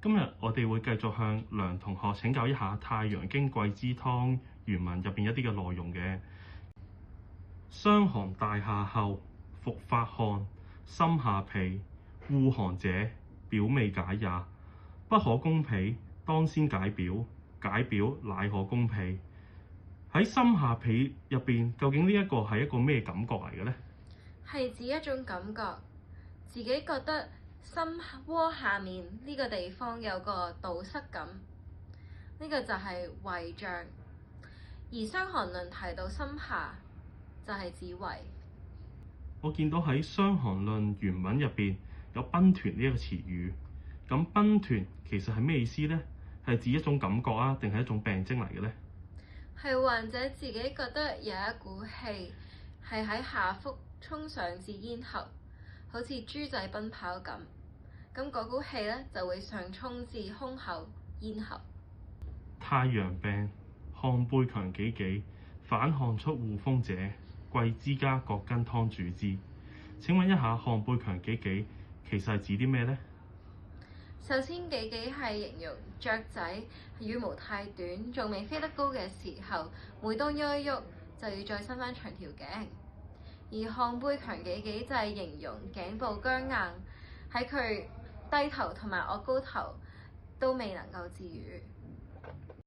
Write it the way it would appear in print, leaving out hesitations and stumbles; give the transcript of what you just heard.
今日我哋會繼續向梁同學請教一下《太陽經季之湯》原文入邊一啲嘅內容嘅。傷寒大夏後，復發汗，心下痞，惡寒者，表未解也。不可攻脾，當先解表，解表乃可攻脾。喺心下痞入邊，究竟呢一個係一個咩感覺嚟嘅呢？係指一種感覺，自己覺得心窩下面呢個地方有個堵塞感，呢個就係胃脹。而《傷寒論》提到心下，就係指胃。我見到喺《傷寒論》原文入邊有奔團呢一個詞語，咁奔團其實係咩意思呢？係指一種感覺啊，定係一種病徵嚟嘅呢？係患者自己覺得有一股氣係喺下腹衝上至咽喉，好似豬仔奔跑咁。咁嗰股氣咧就會上衝至胸口、咽喉。太陽病，汗背強己己，反汗出惡風者，貴之家各羹湯煮之。請問一下，汗背強己己其實係指啲咩呢？首先，己己係形容雀仔羽毛太短，仲未飛得高嘅時候，每當喐一喐就要再伸翻長條頸。而汗背強己己就係形容頸部僵硬，喺佢低頭同埋臥高頭都未能夠自愈。